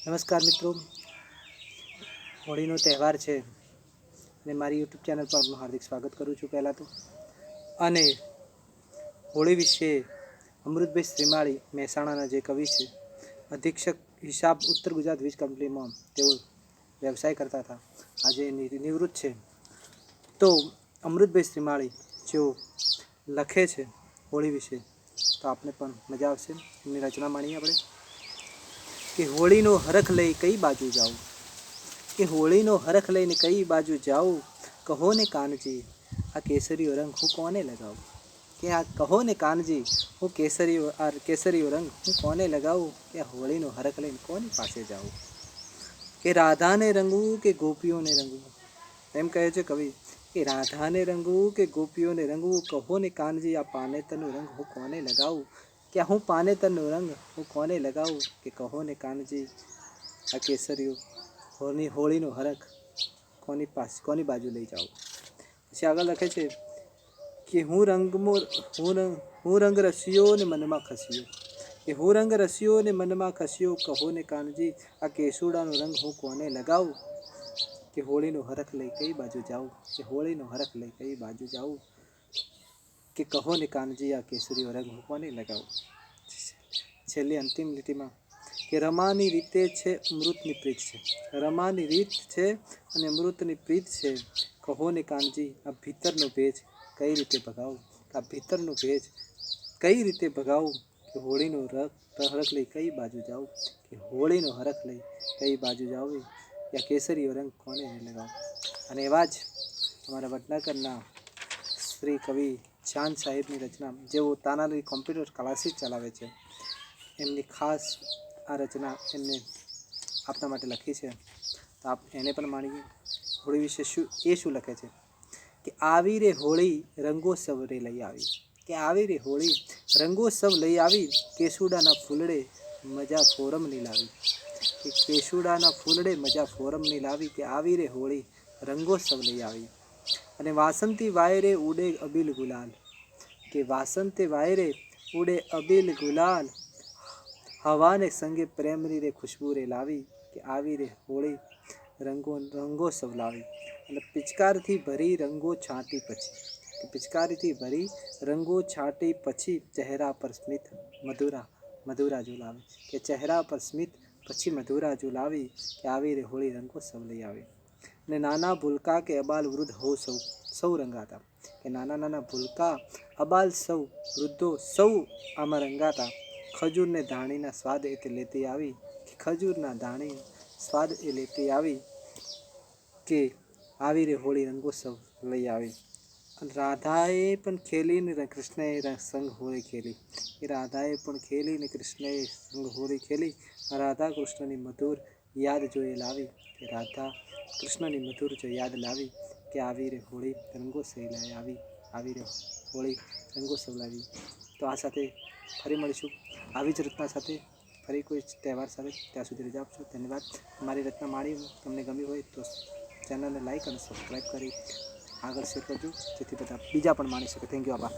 નમસ્કાર મિત્રો, હોળીનો તહેવાર છે અને મારી યુટ્યુબ ચેનલ પર આપનું હાર્દિક સ્વાગત કરું છું. પહેલાં તો અને હોળી વિશે અમૃતભાઈ શ્રીમાળી મહેસાણાના જે કવિ છે, અધિક્ષક હિસાબ ઉત્તર ગુજરાત વીજ કંપનીમાં તેઓ વ્યવસાય કરતા હતા, આજે નિવૃત્ત છે. તો અમૃતભાઈ શ્રીમાળી જેઓ લખે છે હોળી વિશે, તો આપને પણ મજા આવશે. એમની રચના માણીએ આપણે કે હોળીનો હરખ લઈ કઈ બાજુ જાઉં, કે હોળીનો હરખ લઈને કઈ બાજુ જાઉં, કહો ને કાનજી આ કેસરીયો રંગ હું કોને લગાવું, કે આ કહો ને કાનજી હું કેસરીયો રંગ હું કોને લગાવું, કે આ હોળીનો હરખ લઈને કોની પાસે જાઉં, કે રાધાને રંગવું કે ગોપીઓને રંગવું. એમ કહે છે કવિ કે રાધાને રંગવું કે ગોપીઓને રંગવું, કહો ને કાનજી આ પાનેતરનો રંગ હું કોને લગાવું, કે હું પાનેતરનો રંગ હું કોને લગાવું, કે કહો ને કાનજી આ કેસરીઓ હોળીનો હરખ કોની બાજુ લઈ જાઉં. પછી આગળ લખે છે કે હું રંગ રસિયો ને મનમાં ખસ્યો, કે હું રંગ રસિયો ને મનમાં ખસ્યો, કહો ને કાનજી આ કેસુડાનો રંગ હું કોને લગાવું, કે હોળીનો હરખ લઈ કઈ બાજુ જાઉં, કે હોળીનો હરખ લઈ કઈ બાજુ જાઉં, કે કહો ને કાનજી આ કેસરીયો રંગ હું કોને લગાવું. છેલ્લી અંતિમ લીટીમાં કે રમાની રીતે છે અમૃતની પ્રીત છે, રમાની રીત છે અને અમૃતની પ્રીત છે, કહો ને કાનજી આ ભીતરનો ભેજ કઈ રીતે ભગાવું, આ ભીતરનો ભેજ કઈ રીતે ભગાવું, કે હોળીનો હરખ લઈ કઈ બાજુ જાઉં, કે હોળીનો હરખ લઈ કઈ બાજુ જાઉં, યા કેસરીયો રંગ કોને લગાવું. અને એવા જ અમારા વડનગરના શ્રી કવિ જાન સાહેબની રચના, જેઓ તાનારી કોમ્પ્યુટર ક્લાસીસ ચલાવે છે, એમની ખાસ આ રચના એમને આપના માટે લખી છે, તો આપ એને પણ માણીએ. હોળી વિશે શું લખે છે કે આવી રે હોળી રંગોત્સવ રે લઈ આવી, કે આવી રે હોળી રંગોત્સવ લઈ આવી, કેસુડાના ફૂલડે મજા ફોરમની લાવી, કે કેસુડાના ફૂલડે મજા ફોરમની લાવી, કે આવી રે હોળી રંગોત્સવ લઈ આવી. અને વાસંતી વાયરે ઉડે અબીલ ગુલાલ, કે વાસંતે વાયરે ઉડે અબીલ ગુલાલ, હવાને સંગે પ્રેમની રે ખુશ્બુ રે લાવી, કે આવી રે હોળી રંગોત્સવ લાવી. અને પિચકારથી ભરી રંગો છાંટી પછી, કે પિચકારીથી ભરી રંગો છાંટી પછી, ચહેરા પર સ્મિત મધુરા ઝુલાવી, કે ચહેરા પર સ્મિત પછી મધુરા ઝુલાવી, કે આવી રે હોળી રંગોત્સવ લઈ આવી. અને નાના ભૂલકા કે અબાલ વૃદ્ધ હો સૌ રંગાતા, કે નાના ભૂલકા અબાલ સૌ વૃદ્ધો સૌ આમાં રંગાતા, ખજૂરને ધાણીના સ્વાદ એ લેતી આવી, કે ખજૂરના ધાણી સ્વાદ એ લેતી આવી, કે આવી રે હોળી રંગોત્સવ લઈ આવી. રાધાએ પણ ખેલીને કૃષ્ણએ સંગ હોળી ખેલી, કે રાધાએ પણ ખેલીને કૃષ્ણએ સંગ હોળી ખેલી, રાધા કૃષ્ણની મધુર યાદ જોઈ લાવી, કે રાધા કૃષ્ણની મધુર જો યાદ લાવી, કે આવી રે હોળી રંગોત્સવ લઈ આવી, આવી રે હોળી રંગોત્સવ લાવી. તો આ સાથે ફરી મળીશું આવી જ રચના સાથે, ફરી કોઈ તહેવાર સાથે. ત્યાં સુધી રજા આપશો. ધન્યવાદ. મારી રચના માણી તમને ગમી હોય તો ચેનલને લાઈક અને સબસ્ક્રાઈબ કરી આગળ શેર કરજો, જેથી બધા બીજા પણ માણી શકે. Thank you. આભાર.